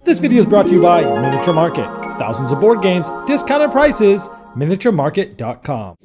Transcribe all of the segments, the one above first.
This video is brought to you by Miniature Market. Thousands of board games, discounted prices, miniaturemarket.com.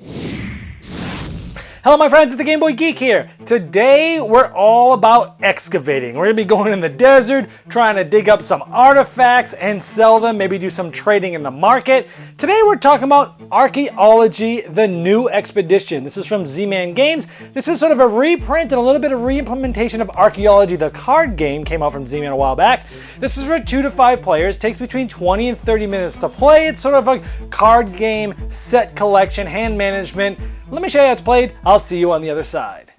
Hello my friends, it's the Game Boy Geek here. Today we're all about excavating. We're going to be going in the desert, trying to dig up some artifacts and sell them, maybe do some trading in the market. Today we're talking about Archaeology, the new expedition. This is from Z-Man Games. This is sort of a reprint and a little bit of re-implementation of Archaeology, the card game, came out from Z-Man a while back. This is for 2 to 5 players, takes between 20 and 30 minutes to play. It's sort of a card game, set collection, hand management. Let me show you how it's played. I'll see you on the other side.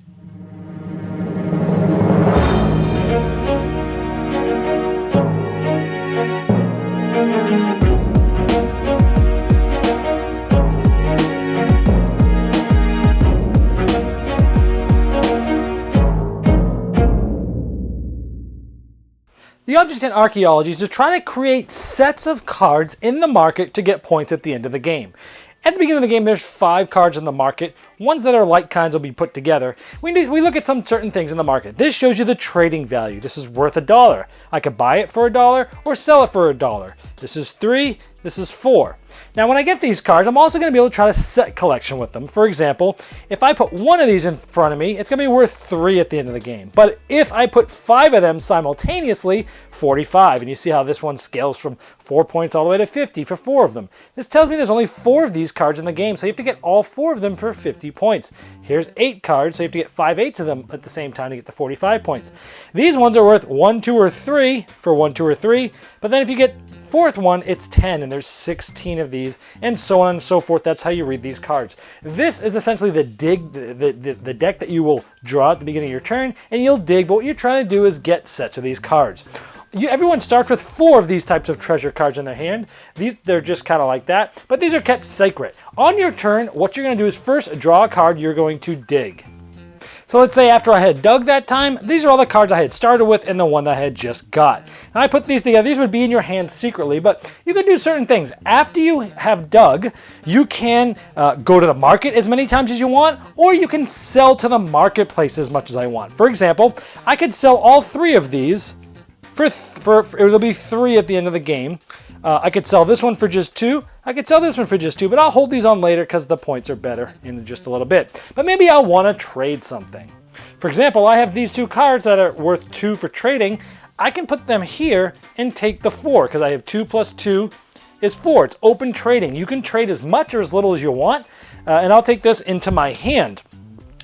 The object in Archaeology is to try to create sets of cards in the market to get points at the end of the game. At the beginning of the game, there's 5 cards in the market. Ones that are like kinds will be put together. We look at some certain things in the market. This shows you the trading value. This is worth $1. I could buy it for $1 or sell it for $1. This is 3. This is 4. Now when I get these cards, I'm also going to be able to try to set collection with them. For example, if I put one of these in front of me, it's going to be worth 3 at the end of the game. But if I put 5 of them simultaneously, 45. And you see how this one scales from 4 points all the way to 50 for 4 of them. This tells me there's only 4 of these cards in the game, so you have to get all 4 of them for 50 points. Here's 8 cards, so you have to get 5 eighths of them at the same time to get the 45 points. These ones are worth 1, 2, or 3 for 1, 2, or 3. But then if you get 4th one, it's 10, and there's 16 of these, and so on and so forth. That's how you read these cards. This is essentially the deck that you will draw at the beginning of your turn, and you'll dig, but what you're trying to do is get sets of these cards. Everyone starts with 4 of these types of treasure cards in their hand. They're just kind of like that, but these are kept sacred. On your turn, what you're going to do is first draw a card you're going to dig. So let's say after I had dug that time, these are all the cards I had started with and the one that I had just got. Now I put these together. These would be in your hand secretly, but you can do certain things. After you have dug, you can go to the market as many times as you want, or you can sell to the marketplace as much as I want. For example, I could sell all 3 of these it'll be 3 at the end of the game. I could sell this one for just 2. I could sell this one for just 2, but I'll hold these on later because the points are better in just a little bit. But maybe I want to trade something. For example, I have these 2 cards that are worth 2 for trading. I can put them here and take the 4 because I have 2 plus 2 is 4. It's open trading. You can trade as much or as little as you want, and I'll take this into my hand.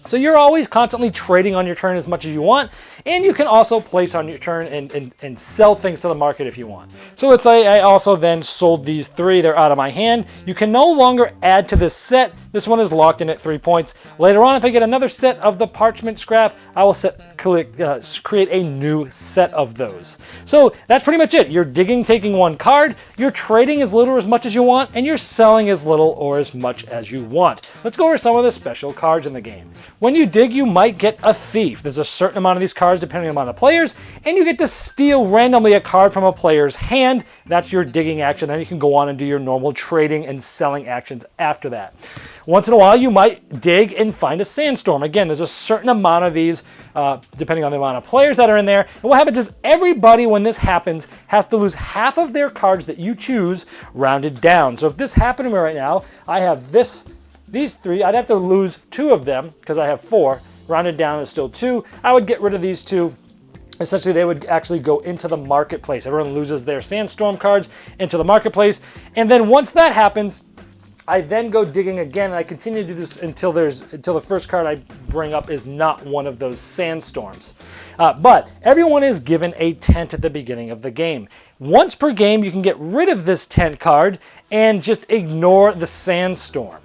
So you're always constantly trading on your turn as much as you want, and you can also place on your turn and sell things to the market if you want. So let's say I also then sold these 3, they're out of my hand. You can no longer add to this set. This one is locked in at 3 points. Later on, if I get another set of the parchment scrap, I will create a new set of those. So that's pretty much it. You're digging, taking 1 card, you're trading as little or as much as you want, and you're selling as little or as much as you want. Let's go over some of the special cards in the game. When you dig, you might get a thief. There's a certain amount of these cards depending on the players, and you get to steal randomly a card from a player's hand. That's your digging action. Then you can go on and do your normal trading and selling actions after that. Once in a while, you might dig and find a sandstorm. Again, there's a certain amount of these depending on the amount of players that are in there. And what happens is everybody, when this happens, has to lose half of their cards that you choose rounded down. So if this happened to me right now, I have these 3, I'd have to lose 2 of them because I have 4. Rounded down is still 2. I would get rid of these 2. Essentially, they would actually go into the marketplace. Everyone loses their sandstorm cards into the marketplace. And then once that happens, I then go digging again, and I continue to do this until the first card I bring up is not one of those sandstorms. But everyone is given a tent at the beginning of the game. Once per game, you can get rid of this tent card and just ignore the sandstorm.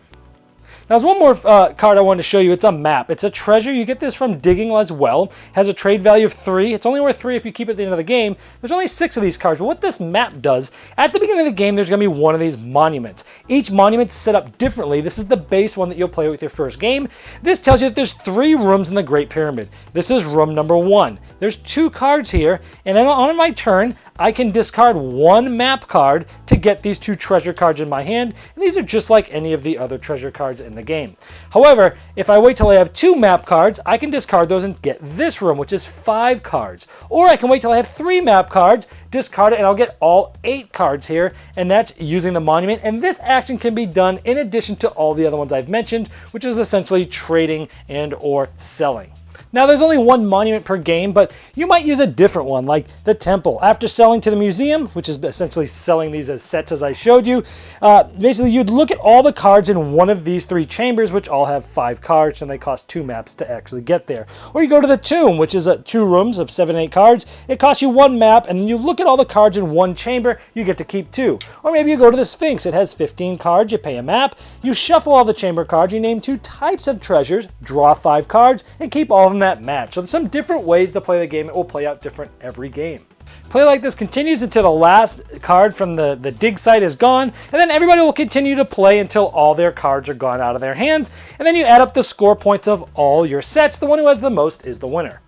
Now there's one more card I wanted to show you. It's a map. It's a treasure. You get this from digging as well. It has a trade value of 3. It's only worth 3 if you keep it at the end of the game. There's only 6 of these cards. But what this map does, at the beginning of the game, there's going to be one of these monuments. Each monument's set up differently. This is the base one that you'll play with your first game. This tells you that there's 3 rooms in the Great Pyramid. This is room number 1. There's 2 cards here, and then on my turn, I can discard 1 map card to get these 2 treasure cards in my hand, and these are just like any of the other treasure cards in the the game. However, if I wait till I have 2 map cards, I can discard those and get this room, which is 5 cards. Or I can wait till I have 3 map cards, discard it, and I'll get all 8 cards here, and that's using the monument. And this action can be done in addition to all the other ones I've mentioned, which is essentially trading and or selling. Now, there's only 1 monument per game, but you might use a different one, like the temple. After selling to the museum, which is essentially selling these as sets as I showed you, basically you'd look at all the cards in one of these 3 chambers, which all have 5 cards, and they cost 2 maps to actually get there. Or you go to the tomb, which is 2 rooms of 7 and 8 cards. It costs you 1 map, and then you look at all the cards in 1 chamber, you get to keep 2. Or maybe you go to the Sphinx. It has 15 cards, you pay a map, you shuffle all the chamber cards, you name 2 types of treasures, draw 5 cards, and keep all of them that match. So there's some different ways to play the game. It will play out different every game. Play like this continues until the last card from the dig site is gone, and then everybody will continue to play until all their cards are gone out of their hands, and then you add up the score points of all your sets. The one who has the most is the winner.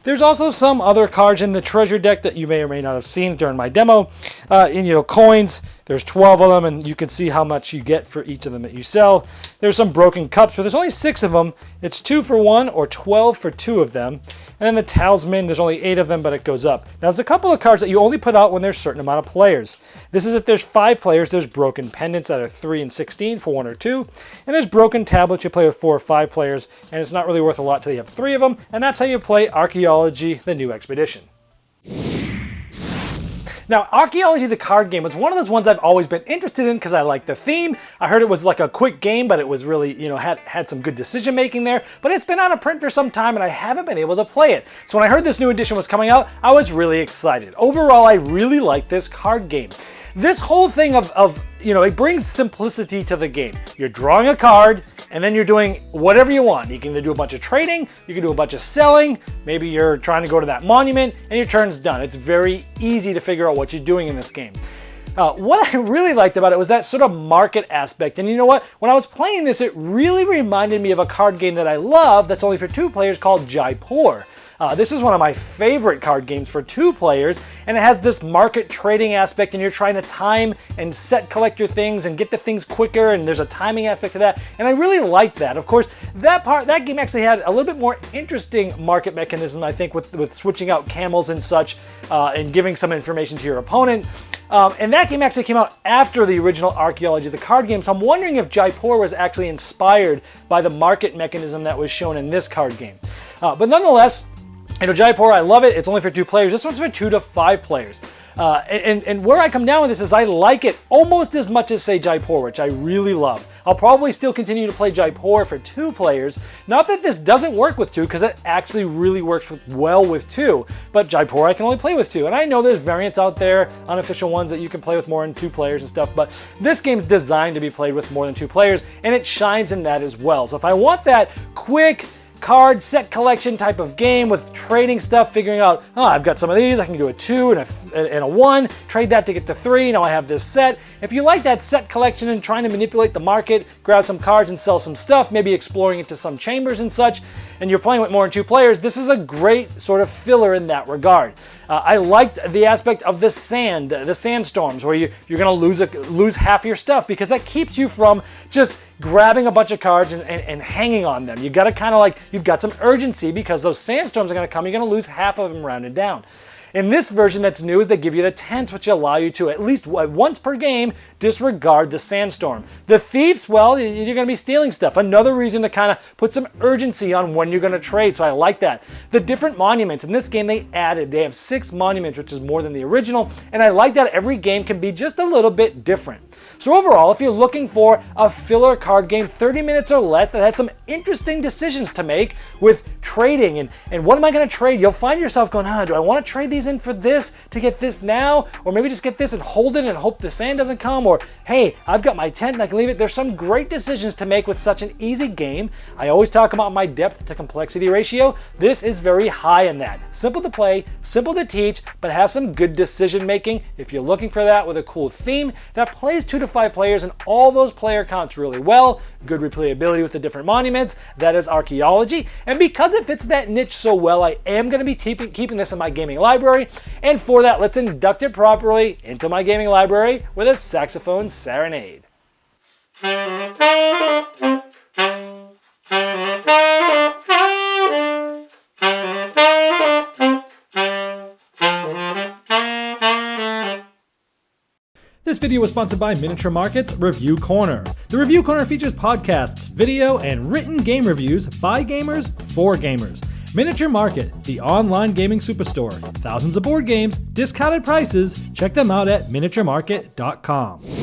There's also some other cards in the treasure deck that you may or may not have seen during my demo. Coins. There's 12 of them, and you can see how much you get for each of them that you sell. There's some broken cups, but there's only 6 of them. It's 2 for 1 or 12 for 2 of them. And then the talisman, there's only 8 of them, but it goes up. Now, there's a couple of cards that you only put out when there's a certain amount of players. This is if there's 5 players. There's broken pendants that are 3 and 16 for 1 or 2. And there's broken tablets you play with 4 or 5 players, and it's not really worth a lot till you have 3 of them. And that's how you play Archaeology, the new expedition. Now, Archaeology, the card game, was one of those ones I've always been interested in because I like the theme. I heard it was like a quick game, but it was really, had some good decision making there. But it's been out of print for some time, and I haven't been able to play it. So when I heard this new edition was coming out, I was really excited. Overall, I really like this card game. This whole thing it brings simplicity to the game. You're drawing a card, and then you're doing whatever you want. You can either do a bunch of trading, you can do a bunch of selling, maybe you're trying to go to that monument, and your turn's done. It's very easy to figure out what you're doing in this game. What I really liked about it was that sort of market aspect. And you know what? When I was playing this, it really reminded me of a card game that I love that's only for 2 players called Jaipur. This is one of my favorite card games for 2 players, and it has this market trading aspect, and you're trying to time and collect your things and get the things quicker, and there's a timing aspect to that, and I really like that. Of course, that game actually had a little bit more interesting market mechanism, I think, with switching out camels and such, and giving some information to your opponent. And that game actually came out after the original Archaeology, the card game, so I'm wondering if Jaipur was actually inspired by the market mechanism that was shown in this card game. But nonetheless, Jaipur, I love it. It's only for 2 players. This one's for 2 to 5 players. And where I come down with this is I like it almost as much as, say, Jaipur, which I really love. I'll probably still continue to play Jaipur for 2 players. Not that this doesn't work with 2, because it actually really works well with 2. But Jaipur I can only play with 2. And I know there's variants out there, unofficial ones, that you can play with more than 2 players and stuff. But this game's designed to be played with more than 2 players, and it shines in that as well. So if I want that quick card set collection type of game with trading stuff, figuring out, I've got some of these, I can do a 2 and a 1, trade that to get the 3, now I have this set. If you like that set collection and trying to manipulate the market, grab some cards and sell some stuff, maybe exploring into some chambers and such, and you're playing with more than 2 players, this is a great sort of filler in that regard. I liked the aspect of the sandstorms, where you're going to lose half your stuff, because that keeps you from just grabbing a bunch of cards and hanging on them. You got to kind of you've got some urgency, because those sandstorms are going to come. You're going to lose half of them rounded down. In this version that's new is they give you the tents, which allow you to, at least once per game, disregard the sandstorm. The thieves, well, you're going to be stealing stuff. Another reason to kind of put some urgency on when you're going to trade, so I like that. The different monuments. In this game, they have 6 monuments, which is more than the original, and I like that every game can be just a little bit different. So overall, if you're looking for a filler card game, 30 minutes or less, that has some interesting decisions to make with trading and what am I going to trade, you'll find yourself going, do I want to trade these in for this to get this now? Or maybe just get this and hold it and hope the sand doesn't come? Or, hey, I've got my tent and I can leave it. There's some great decisions to make with such an easy game. I always talk about my depth to complexity ratio. This is very high in that. Simple to play, simple to teach, but has some good decision making. If you're looking for that with a cool theme that plays 2 to 5 players and all those player counts really well, good replayability with the different monuments, that is Archaeology. And because it fits that niche so well, I am going to be keeping this in my gaming library. And for that, let's induct it properly into my gaming library with a saxophone serenade. This video was sponsored by Miniature Market's Review Corner. The Review Corner features podcasts, video, and written game reviews by gamers for gamers. Miniature Market, the online gaming superstore. Thousands of board games, discounted prices. Check them out at miniaturemarket.com.